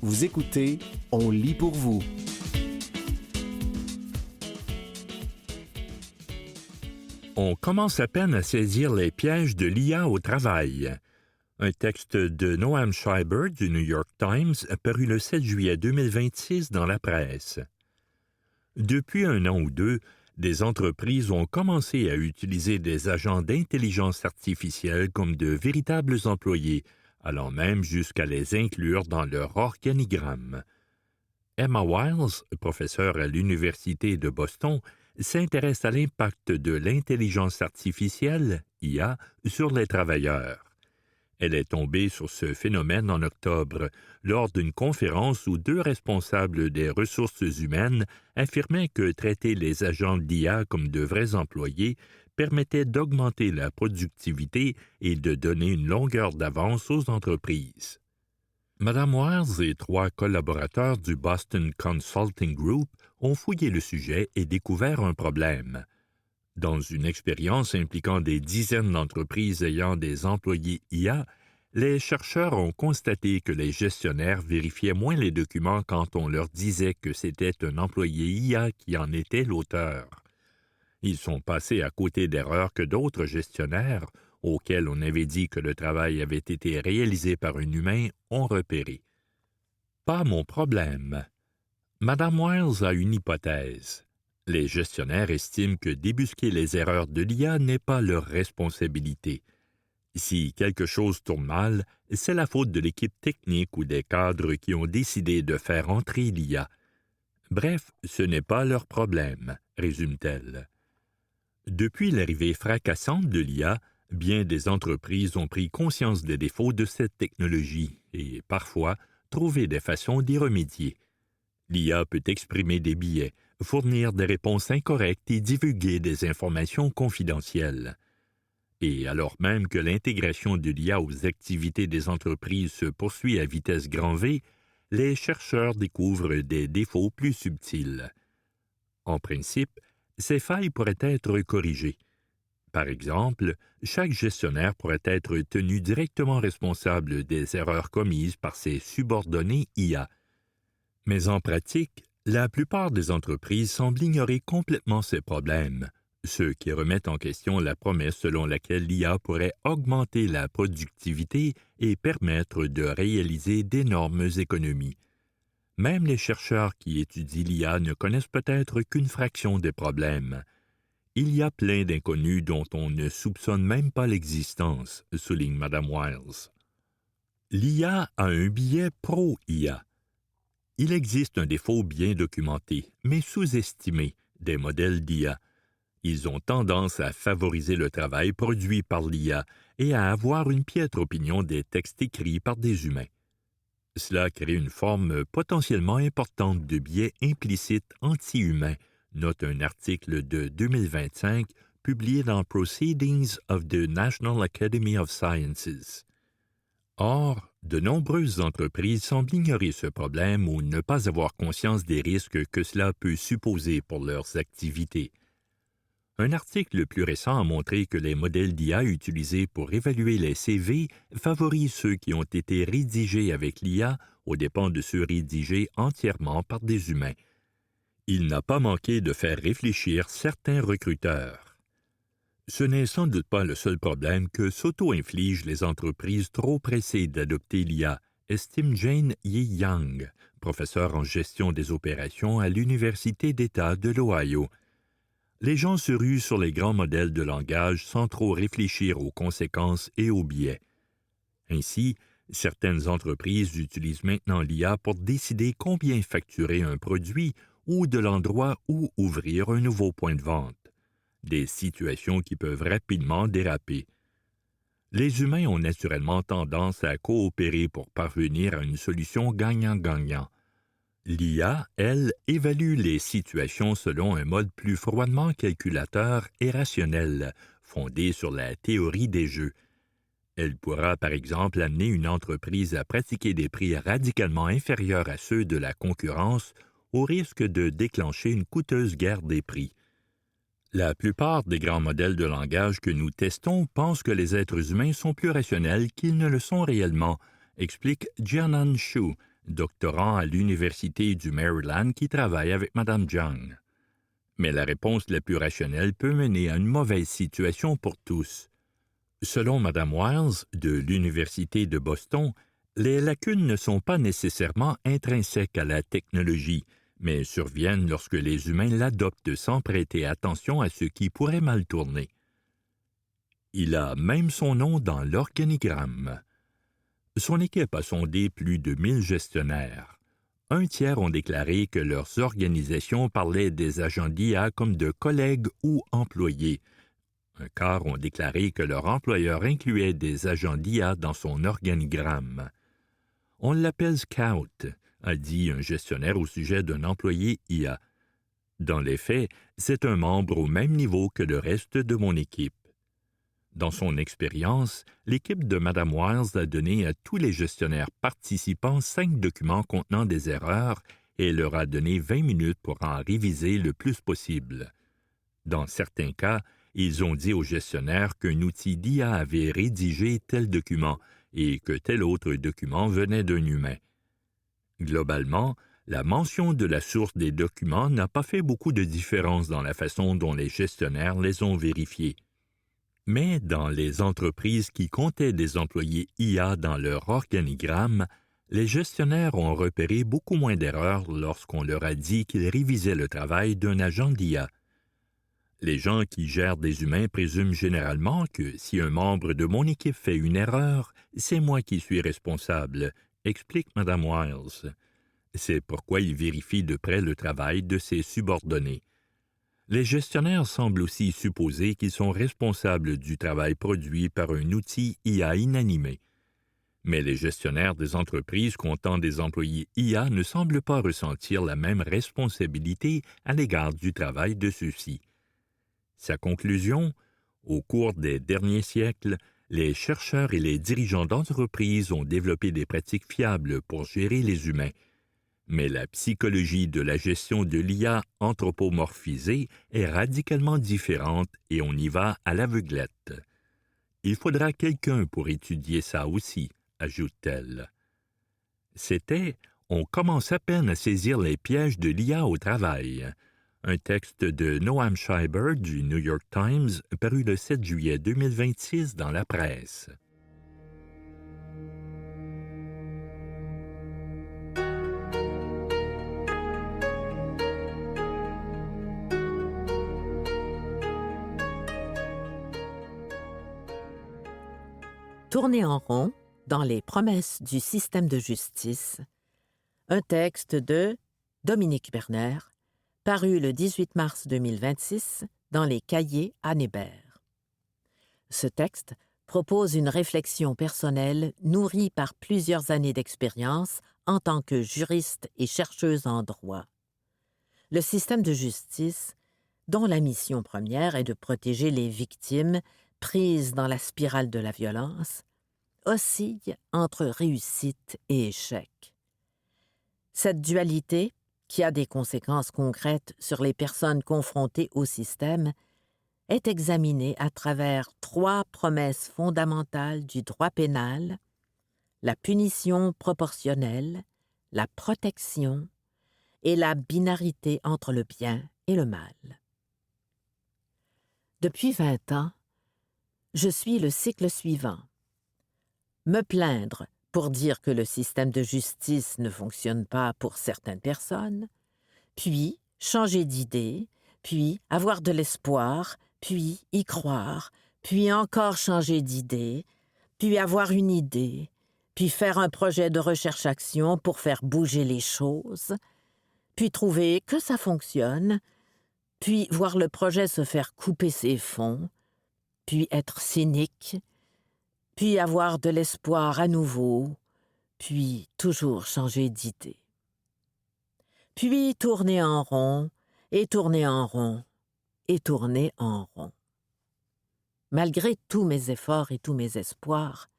Vous écoutez On lit pour vous. On commence à peine à saisir les pièges de l'IA au travail. Un texte de Noam Schreiber du New York Times paru le 7 juillet 2026 dans la presse. Depuis un an ou deux, des entreprises ont commencé à utiliser des agents d'intelligence artificielle comme de véritables employés, allant même jusqu'à les inclure dans leur organigramme. Emma Wiles, professeure à l'Université de Boston, s'intéresse à l'impact de l'intelligence artificielle, IA, sur les travailleurs. Elle est tombée sur ce phénomène en octobre, lors d'une conférence où deux responsables des ressources humaines affirmaient que traiter les agents d'IA comme de vrais employés permettait d'augmenter la productivité et de donner une longueur d'avance aux entreprises. Mme Wiles et trois collaborateurs du Boston Consulting Group ont fouillé le sujet et découvert un problème. Dans une expérience impliquant des dizaines d'entreprises ayant des employés IA, les chercheurs ont constaté que les gestionnaires vérifiaient moins les documents quand on leur disait que c'était un employé IA qui en était l'auteur. Ils sont passés à côté d'erreurs que d'autres gestionnaires, auxquels on avait dit que le travail avait été réalisé par un humain, ont repéré. Pas mon problème. Mme Wiles a une hypothèse. Les gestionnaires estiment que débusquer les erreurs de l'IA n'est pas leur responsabilité. Si quelque chose tourne mal, c'est la faute de l'équipe technique ou des cadres qui ont décidé de faire entrer l'IA. Bref, ce n'est pas leur problème, résume-t-elle. Depuis l'arrivée fracassante de l'IA, bien des entreprises ont pris conscience des défauts de cette technologie et, parfois, trouvé des façons d'y remédier. L'IA peut exprimer des biais, fournir des réponses incorrectes et divulguer des informations confidentielles. Et alors même que l'intégration de l'IA aux activités des entreprises se poursuit à vitesse grand V, les chercheurs découvrent des défauts plus subtils. En principe, ces failles pourraient être corrigées. Par exemple, chaque gestionnaire pourrait être tenu directement responsable des erreurs commises par ses subordonnés IA. Mais en pratique, la plupart des entreprises semblent ignorer complètement ces problèmes, ce qui remet en question la promesse selon laquelle l'IA pourrait augmenter la productivité et permettre de réaliser d'énormes économies. Même les chercheurs qui étudient l'IA ne connaissent peut-être qu'une fraction des problèmes. Il y a plein d'inconnus dont on ne soupçonne même pas l'existence, souligne Mme Wiles. L'IA a un biais pro-IA. Il existe un défaut bien documenté, mais sous-estimé, des modèles d'IA. Ils ont tendance à favoriser le travail produit par l'IA et à avoir une piètre opinion des textes écrits par des humains. Cela crée une forme potentiellement importante de biais implicite anti-humain, note un article de 2025 publié dans Proceedings of the National Academy of Sciences. Or, de nombreuses entreprises semblent ignorer ce problème ou ne pas avoir conscience des risques que cela peut supposer pour leurs activités. Un article plus récent a montré que les modèles d'IA utilisés pour évaluer les CV favorisent ceux qui ont été rédigés avec l'IA aux dépens de ceux rédigés entièrement par des humains. Il n'a pas manqué de faire réfléchir certains recruteurs. Ce n'est sans doute pas le seul problème que s'auto-infligent les entreprises trop pressées d'adopter l'IA, estime Jane Yi Yang, professeure en gestion des opérations à l'Université d'État de l'Ohio. Les gens se ruent sur les grands modèles de langage sans trop réfléchir aux conséquences et aux biais. Ainsi, certaines entreprises utilisent maintenant l'IA pour décider combien facturer un produit ou de l'endroit où ouvrir un nouveau point de vente. Des situations qui peuvent rapidement déraper. Les humains ont naturellement tendance à coopérer pour parvenir à une solution gagnant-gagnant. L'IA, elle, évalue les situations selon un mode plus froidement calculateur et rationnel, fondé sur la théorie des jeux. Elle pourra, par exemple, amener une entreprise à pratiquer des prix radicalement inférieurs à ceux de la concurrence au risque de déclencher une coûteuse guerre des prix. La plupart des grands modèles de langage que nous testons pensent que les êtres humains sont plus rationnels qu'ils ne le sont réellement, explique Jianan Xu, doctorant à l'Université du Maryland qui travaille avec Mme Zhang. Mais la réponse la plus rationnelle peut mener à une mauvaise situation pour tous. Selon Mme Wiles de l'Université de Boston, les lacunes ne sont pas nécessairement intrinsèques à la technologie, mais surviennent lorsque les humains l'adoptent sans prêter attention à ce qui pourrait mal tourner. Il a même son nom dans l'organigramme. Son équipe a sondé plus de 1000 gestionnaires. Un tiers ont déclaré que leurs organisations parlaient des agents d'IA comme de collègues ou employés. Un quart ont déclaré que leur employeur incluait des agents d'IA dans son organigramme. On l'appelle Scout, a dit un gestionnaire au sujet d'un employé IA. Dans les faits, c'est un membre au même niveau que le reste de mon équipe. Dans son expérience, l'équipe de Mme Wiles a donné à tous les gestionnaires participants 5 documents contenant des erreurs et leur a donné 20 minutes pour en réviser le plus possible. Dans certains cas, ils ont dit aux gestionnaires qu'un outil d'IA avait rédigé tel document et que tel autre document venait d'un humain. Globalement, la mention de la source des documents n'a pas fait beaucoup de différence dans la façon dont les gestionnaires les ont vérifiés. Mais dans les entreprises qui comptaient des employés IA dans leur organigramme, les gestionnaires ont repéré beaucoup moins d'erreurs lorsqu'on leur a dit qu'ils révisaient le travail d'un agent d'IA. Les gens qui gèrent des humains présument généralement que si un membre de mon équipe fait une erreur, c'est moi qui suis responsable, explique Mme Wiles. C'est pourquoi ils vérifient de près le travail de ses subordonnés. Les gestionnaires semblent aussi supposer qu'ils sont responsables du travail produit par un outil IA inanimé. Mais les gestionnaires des entreprises comptant des employés IA ne semblent pas ressentir la même responsabilité à l'égard du travail de ceux-ci. Sa conclusion, au cours des derniers siècles, les chercheurs et les dirigeants d'entreprises ont développé des pratiques fiables pour gérer les humains. Mais la psychologie de la gestion de l'IA anthropomorphisée est radicalement différente et on y va à l'aveuglette. Il faudra quelqu'un pour étudier ça aussi, ajoute-t-elle. C'était « On commence à peine à saisir les pièges de l'IA au travail », un texte de Noam Scheiber du New York Times paru le 7 juillet 2026 dans la presse. Tourner en rond dans les promesses du système de justice, un texte de Dominique Berner, paru le 18 mars 2026 dans les Cahiers Anne Hébert. Ce texte propose une réflexion personnelle nourrie par plusieurs années d'expérience en tant que juriste et chercheuse en droit. Le système de justice, dont la mission première est de protéger les victimes prises dans la spirale de la violence, oscille entre réussite et échec. Cette dualité, qui a des conséquences concrètes sur les personnes confrontées au système, est examinée à travers 3 promesses fondamentales du droit pénal: la punition proportionnelle, la protection et la binarité entre le bien et le mal. Depuis 20 ans, je suis le cycle suivant. Me plaindre pour dire que le système de justice ne fonctionne pas pour certaines personnes, puis changer d'idée, puis avoir de l'espoir, puis y croire, puis encore changer d'idée, puis avoir une idée, puis faire un projet de recherche-action pour faire bouger les choses, puis trouver que ça fonctionne, puis voir le projet se faire couper ses fonds, puis être cynique, puis avoir de l'espoir à nouveau, puis toujours changer d'idée. Puis tourner en rond, et tourner en rond, et tourner en rond. Malgré tous mes efforts et tous mes espoirs,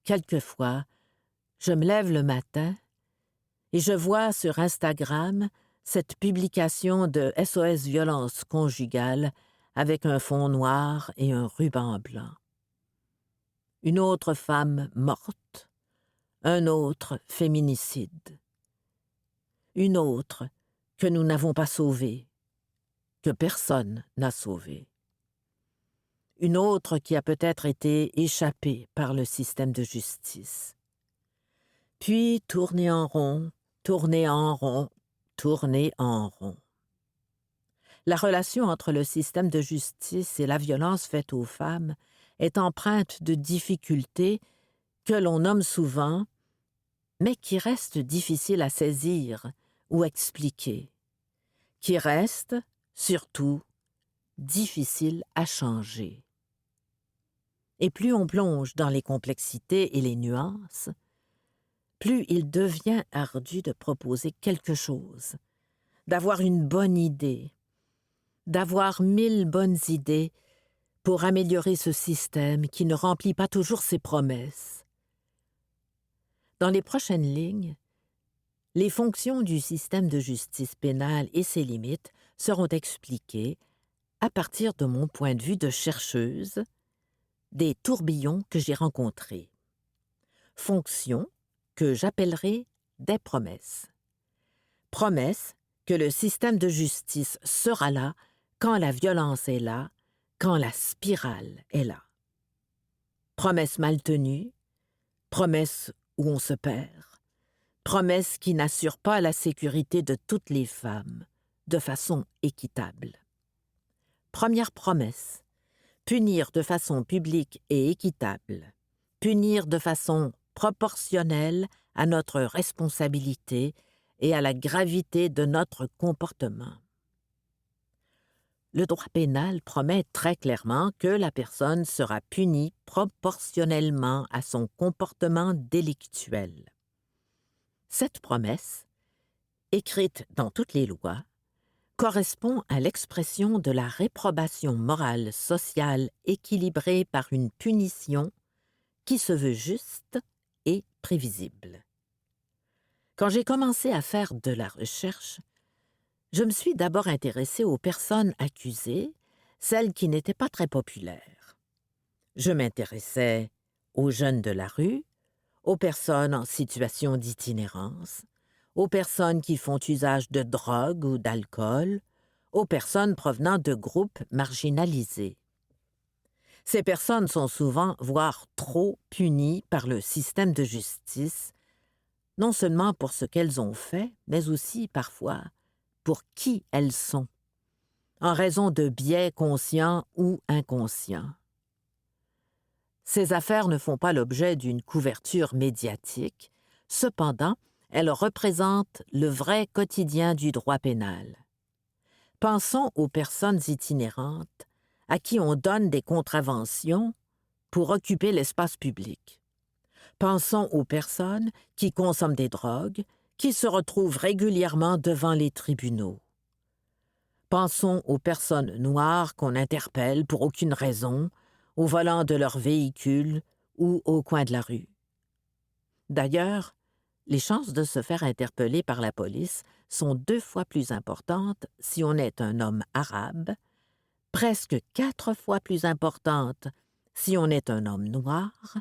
quelquefois, je me lève le matin et je vois sur Instagram cette publication de SOS Violence conjugale avec un fond noir et un ruban blanc. Une autre femme morte, un autre féminicide, une autre que nous n'avons pas sauvée, que personne n'a sauvée, une autre qui a peut-être été échappée par le système de justice. Puis tourner en rond, tourner en rond, tourner en rond. La relation entre le système de justice et la violence faite aux femmes est empreinte de difficultés que l'on nomme souvent, mais qui restent difficiles à saisir ou expliquer, qui restent, surtout, difficiles à changer. Et plus on plonge dans les complexités et les nuances, plus il devient ardu de proposer quelque chose, d'avoir une bonne idée, d'avoir 1000 bonnes idées pour améliorer ce système qui ne remplit pas toujours ses promesses. Dans les prochaines lignes, les fonctions du système de justice pénale et ses limites seront expliquées à partir de mon point de vue de chercheuse des tourbillons que j'ai rencontrés. Fonctions que j'appellerai des promesses. Promesses que le système de justice sera là quand la violence est là, quand la spirale est là. Promesses mal tenues, promesses où on se perd, promesses qui n'assurent pas la sécurité de toutes les femmes de façon équitable. Première promesse, punir de façon publique et équitable, punir de façon proportionnelle à notre responsabilité et à la gravité de notre comportement. Le droit pénal promet très clairement que la personne sera punie proportionnellement à son comportement délictuel. Cette promesse, écrite dans toutes les lois, correspond à l'expression de la réprobation morale sociale équilibrée par une punition qui se veut juste et prévisible. Quand j'ai commencé à faire de la recherche, je me suis d'abord intéressée aux personnes accusées, celles qui n'étaient pas très populaires. Je m'intéressais aux jeunes de la rue, aux personnes en situation d'itinérance, aux personnes qui font usage de drogue ou d'alcool, aux personnes provenant de groupes marginalisés. Ces personnes sont souvent, voire trop, punies par le système de justice, non seulement pour ce qu'elles ont fait, mais aussi, parfois, pour qui elles sont, en raison de biais conscients ou inconscients. Ces affaires ne font pas l'objet d'une couverture médiatique, cependant, elles représentent le vrai quotidien du droit pénal. Pensons aux personnes itinérantes à qui on donne des contraventions pour occuper l'espace public. Pensons aux personnes qui consomment des drogues, qui se retrouvent régulièrement devant les tribunaux. Pensons aux personnes noires qu'on interpelle pour aucune raison, au volant de leur véhicule ou au coin de la rue. D'ailleurs, les chances de se faire interpeller par la police sont 2 fois plus importantes si on est un homme arabe, presque 4 fois plus importantes si on est un homme noir,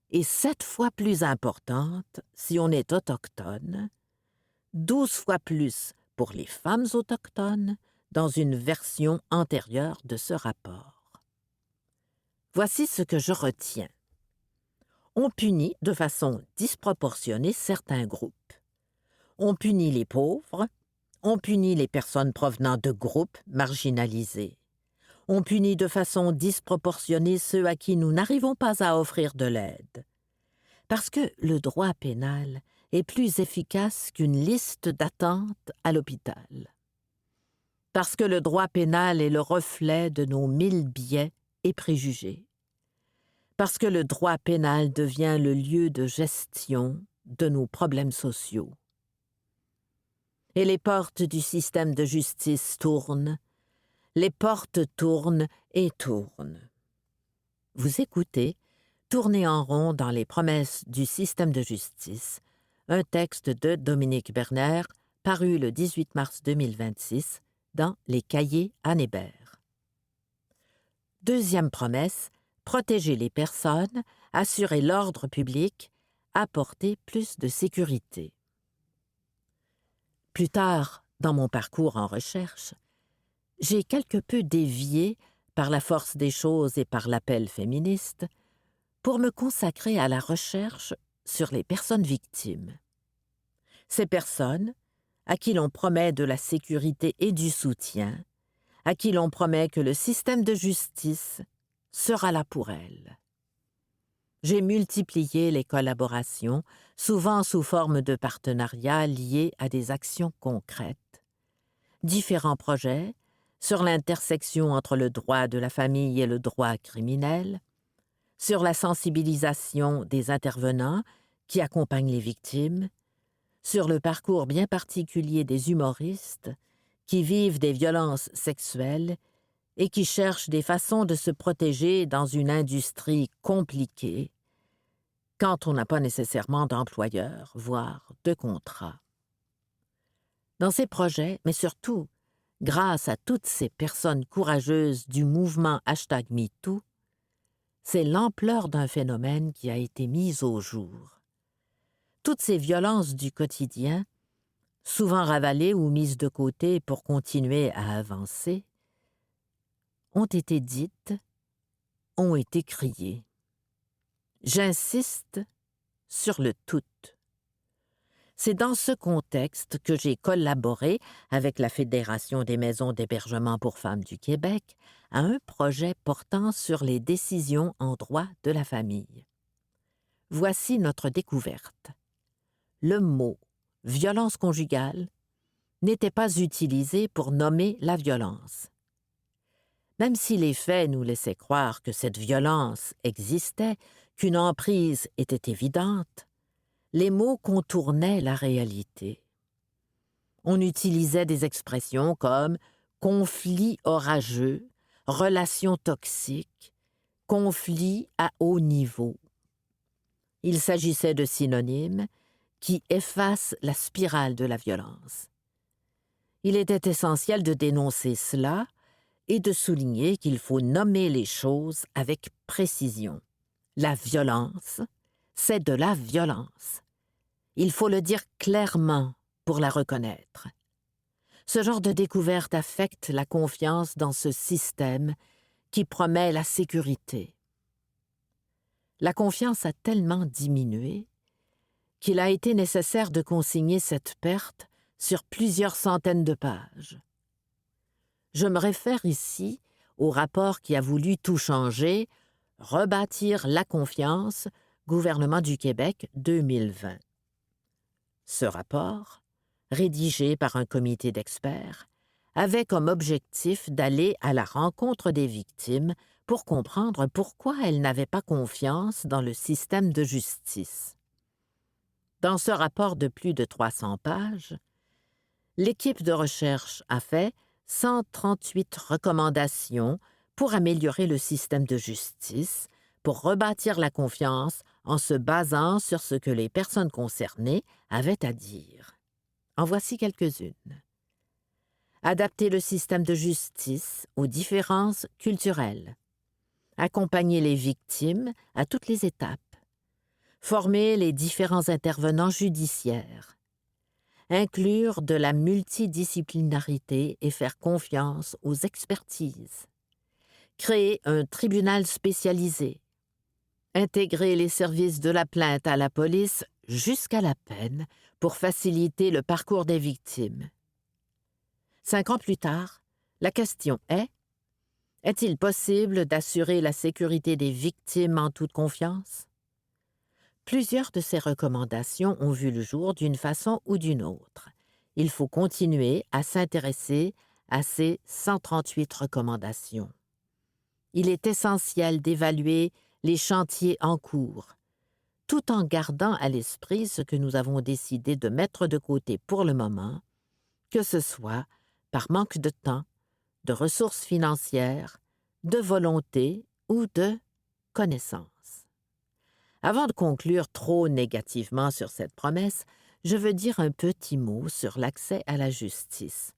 et 7 fois plus importantes si on est autochtone, 12 fois plus pour les femmes autochtones dans une version antérieure de ce rapport. Voici ce que je retiens. On punit de façon disproportionnée certains groupes. On punit les pauvres, on punit les personnes provenant de groupes marginalisés. On punit de façon disproportionnée ceux à qui nous n'arrivons pas à offrir de l'aide. Parce que le droit pénal est plus efficace qu'une liste d'attente à l'hôpital. Parce que le droit pénal est le reflet de nos 1000 biais et préjugés. Parce que le droit pénal devient le lieu de gestion de nos problèmes sociaux. Et les portes du système de justice tournent, les portes tournent et tournent. Vous écoutez Tourner en rond dans les promesses du système de justice, un texte de Dominique Berner, paru le 18 mars 2026 dans Les Cahiers Anne Hébert. Deuxième promesse, protéger les personnes, assurer l'ordre public, apporter plus de sécurité. Plus tard, dans mon parcours en recherche, j'ai quelque peu dévié, par la force des choses et par l'appel féministe, pour me consacrer à la recherche sur les personnes victimes. Ces personnes, à qui l'on promet de la sécurité et du soutien, à qui l'on promet que le système de justice sera là pour elles. J'ai multiplié les collaborations, souvent sous forme de partenariats liés à des actions concrètes. Différents projets sur l'intersection entre le droit de la famille et le droit criminel, sur la sensibilisation des intervenants qui accompagnent les victimes, sur le parcours bien particulier des humoristes qui vivent des violences sexuelles et qui cherchent des façons de se protéger dans une industrie compliquée, quand on n'a pas nécessairement d'employeur, voire de contrat. Dans ces projets, mais surtout, grâce à toutes ces personnes courageuses du mouvement #MeToo, c'est l'ampleur d'un phénomène qui a été mise au jour. Toutes ces violences du quotidien, souvent ravalées ou mises de côté pour continuer à avancer, ont été dites, ont été criées. J'insiste sur le « tout ». C'est dans ce contexte que j'ai collaboré avec la Fédération des maisons d'hébergement pour femmes du Québec à un projet portant sur les décisions en droit de la famille. Voici notre découverte. Le mot « violence conjugale » n'était pas utilisé pour nommer la violence. Même si les faits nous laissaient croire que cette violence existait, qu'une emprise était évidente, les mots contournaient la réalité. On utilisait des expressions comme « conflit orageux »,« relation toxique »,« conflit à haut niveau ». Il s'agissait de synonymes qui effacent la spirale de la violence. Il était essentiel de dénoncer cela et de souligner qu'il faut nommer les choses avec précision. La violence, c'est de la violence. Il faut le dire clairement pour la reconnaître. Ce genre de découverte affecte la confiance dans ce système qui promet la sécurité. La confiance a tellement diminué qu'il a été nécessaire de consigner cette perte sur plusieurs centaines de pages. Je me réfère ici au rapport qui a voulu tout changer, Rebâtir la confiance, Gouvernement du Québec 2020. Ce rapport, rédigé par un comité d'experts, avait comme objectif d'aller à la rencontre des victimes pour comprendre pourquoi elles n'avaient pas confiance dans le système de justice. Dans ce rapport de plus de 300 pages, l'équipe de recherche a fait 138 recommandations pour améliorer le système de justice, pour rebâtir la confiance en se basant sur ce que les personnes concernées avaient à dire. En voici quelques-unes. Adapter le système de justice aux différences culturelles. Accompagner les victimes à toutes les étapes. Former les différents intervenants judiciaires. Inclure de la multidisciplinarité et faire confiance aux expertises. Créer un tribunal spécialisé. Intégrer les services de la plainte à la police jusqu'à la peine pour faciliter le parcours des victimes. 5 ans plus tard, la question est: est-il possible d'assurer la sécurité des victimes en toute confiance? Plusieurs de ces recommandations ont vu le jour d'une façon ou d'une autre. Il faut continuer à s'intéresser à ces 138 recommandations. Il est essentiel d'évaluer les chantiers en cours, tout en gardant à l'esprit ce que nous avons décidé de mettre de côté pour le moment, que ce soit par manque de temps, de ressources financières, de volonté ou de connaissances. Avant de conclure trop négativement sur cette promesse, je veux dire un petit mot sur l'accès à la justice.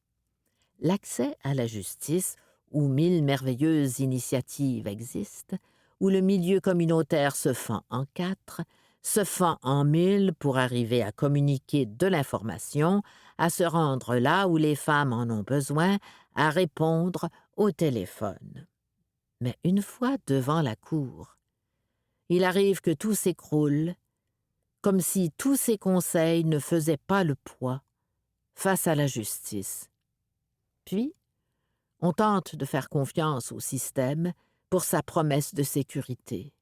L'accès à la justice, où 1000 merveilleuses initiatives existent, où le milieu communautaire se fend en 4, se fend en mille pour arriver à communiquer de l'information, à se rendre là où les femmes en ont besoin, à répondre au téléphone. Mais une fois devant la cour, il arrive que tout s'écroule, comme si tous ces conseils ne faisaient pas le poids face à la justice. Puis, on tente de faire confiance au système pour sa promesse de sécurité.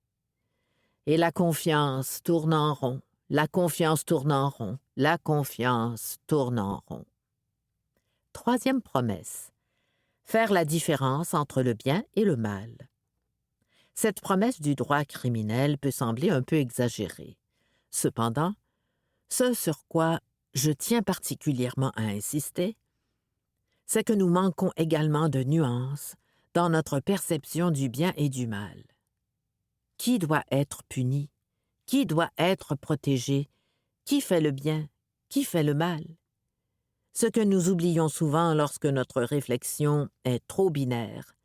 Et la confiance tourne en rond, la confiance tourne en rond, la confiance tourne en rond. Troisième promesse, faire la différence entre le bien et le mal. Cette promesse du droit criminel peut sembler un peu exagérée. Cependant, ce sur quoi je tiens particulièrement à insister, c'est que nous manquons également de nuances dans notre perception du bien et du mal. Qui doit être puni? Qui doit être protégé? Qui fait le bien? Qui fait le mal? Ce que nous oublions souvent lorsque notre réflexion est trop binaire,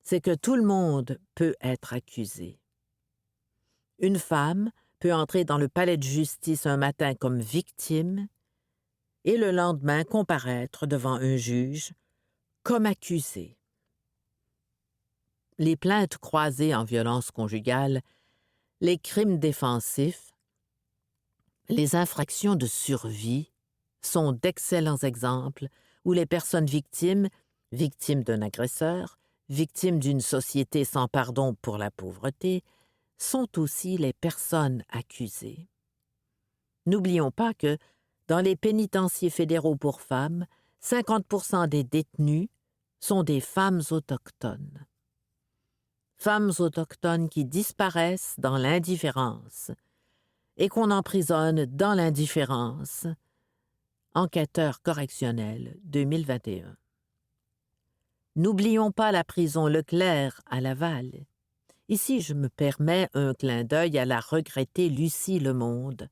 c'est que tout le monde peut être accusé. Une femme peut entrer dans le palais de justice un matin comme victime et le lendemain comparaître devant un juge comme accusée. Les plaintes croisées en violence conjugale, les crimes défensifs, les infractions de survie sont d'excellents exemples où les personnes victimes d'un agresseur, victimes d'une société sans pardon pour la pauvreté, sont aussi les personnes accusées. N'oublions pas que, dans les pénitenciers fédéraux pour femmes, 50% des détenus sont des femmes autochtones. Femmes autochtones qui disparaissent dans l'indifférence et qu'on emprisonne dans l'indifférence. Enquêteur correctionnel 2021. N'oublions pas la prison Leclerc à Laval. Ici, je me permets un clin d'œil à la regrettée Lucie Lemonde,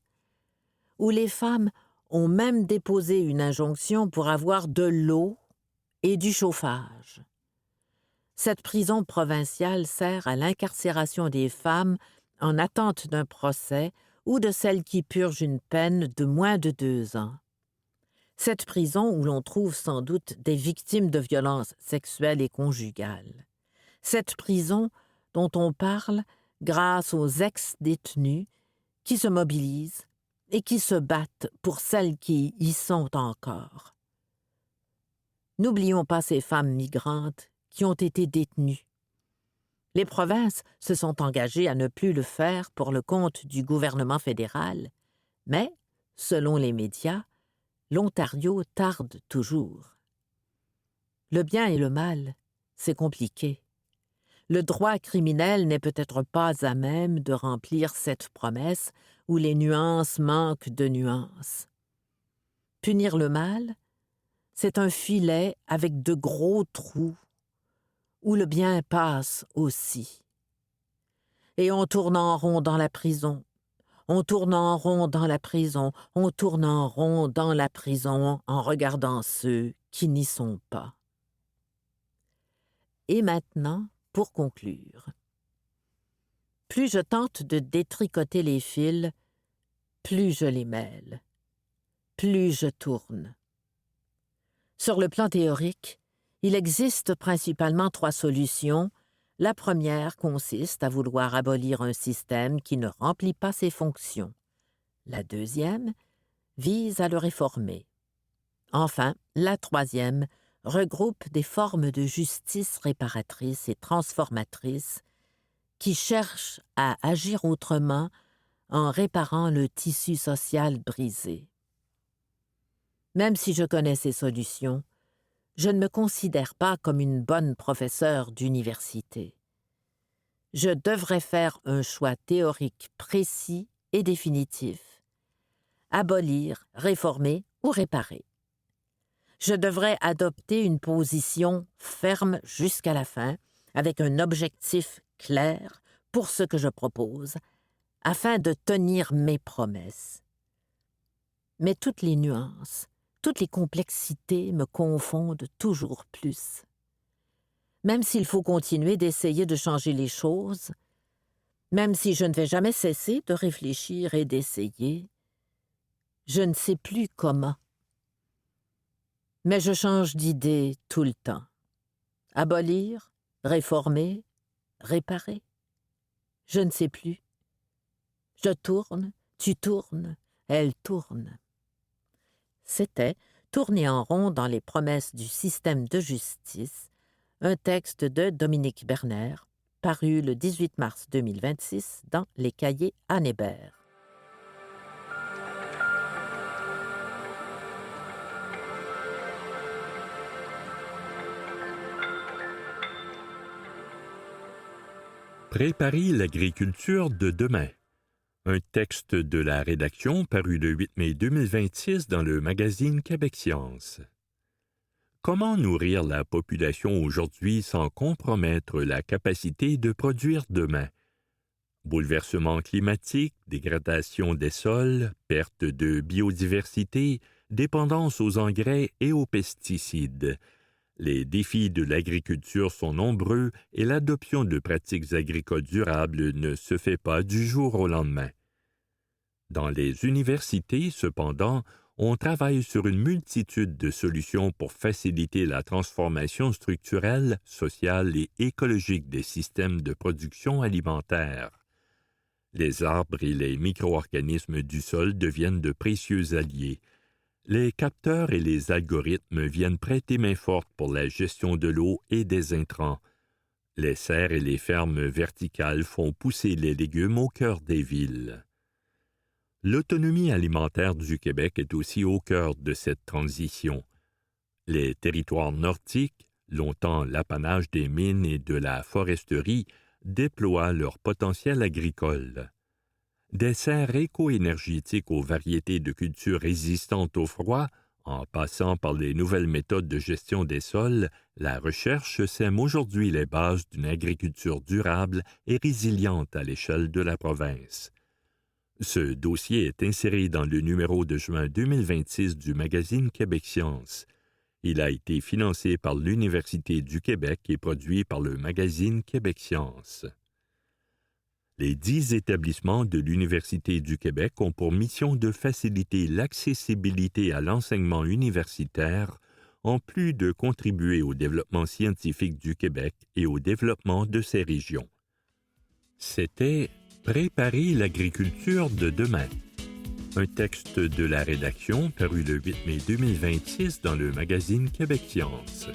où les femmes ont même déposé une injonction pour avoir de l'eau et du chauffage. Cette prison provinciale sert à l'incarcération des femmes en attente d'un procès ou de celles qui purgent une peine de moins de 2 ans. Cette prison où l'on trouve sans doute des victimes de violences sexuelles et conjugales. Cette prison dont on parle grâce aux ex-détenus qui se mobilisent et qui se battent pour celles qui y sont encore. N'oublions pas ces femmes migrantes qui ont été détenues. Les provinces se sont engagées à ne plus le faire pour le compte du gouvernement fédéral, mais, selon les médias, l'Ontario tarde toujours. Le bien et le mal, c'est compliqué. Le droit criminel n'est peut-être pas à même de remplir cette promesse où les nuances manquent de nuances. Punir le mal, c'est un filet avec de gros trous où le bien passe aussi. Et on tourne en rond dans la prison. On tourne en rond dans la prison, on tourne en rond dans la prison en regardant ceux qui n'y sont pas. Et maintenant, pour conclure, plus je tente de détricoter les fils, plus je les mêle, plus je tourne. Sur le plan théorique, il existe principalement 3 solutions. La première consiste à vouloir abolir un système qui ne remplit pas ses fonctions. La deuxième vise à le réformer. Enfin, la troisième regroupe des formes de justice réparatrice et transformatrice qui cherchent à agir autrement en réparant le tissu social brisé. Même si je connais ces solutions, je ne me considère pas comme une bonne professeure d'université. Je devrais faire un choix théorique précis et définitif. Abolir, réformer ou réparer. Je devrais adopter une position ferme jusqu'à la fin, avec un objectif clair pour ce que je propose, afin de tenir mes promesses. Mais toutes les nuances, toutes les complexités me confondent toujours plus. Même s'il faut continuer d'essayer de changer les choses, Même si je ne vais jamais cesser de réfléchir et d'essayer, je ne sais plus comment. Mais je change d'idée tout le temps. Abolir, réformer, réparer. Je ne sais plus. Je tourne, tu tournes, elle tourne. C'était Tourner en rond dans les promesses du système de justice, un texte de Dominique Berner, paru le 18 mars 2026 dans les cahiers Anne Hébert. Préparer l'agriculture de demain. Un texte de la rédaction paru le 8 mai 2026 dans le magazine Québec Science. Comment nourrir la population aujourd'hui sans compromettre la capacité de produire demain? Bouleversement climatique, dégradation des sols, perte de biodiversité, dépendance aux engrais et aux pesticides. Les défis de l'agriculture sont nombreux et l'adoption de pratiques agricoles durables ne se fait pas du jour au lendemain. Dans les universités, cependant, on travaille sur une multitude de solutions pour faciliter la transformation structurelle, sociale et écologique des systèmes de production alimentaire. Les arbres et les micro-organismes du sol deviennent de précieux alliés. Les capteurs et les algorithmes viennent prêter main forte pour la gestion de l'eau et des intrants. Les serres et les fermes verticales font pousser les légumes au cœur des villes. L'autonomie alimentaire du Québec est aussi au cœur de cette transition. Les territoires nordiques, longtemps l'apanage des mines et de la foresterie, déploient leur potentiel agricole. Des serres éco-énergétiques aux variétés de cultures résistantes au froid, en passant par les nouvelles méthodes de gestion des sols, la recherche sème aujourd'hui les bases d'une agriculture durable et résiliente à l'échelle de la province. Ce dossier est inséré dans le numéro de juin 2026 du magazine Québec Science. Il a été financé par l'Université du Québec et produit par le magazine Québec Science. Les 10 établissements de l'Université du Québec ont pour mission de faciliter l'accessibilité à l'enseignement universitaire, en plus de contribuer au développement scientifique du Québec et au développement de ses régions. C'était « Préparer l'agriculture de demain », un texte de la rédaction paru le 8 mai 2026 dans le magazine Québec Science.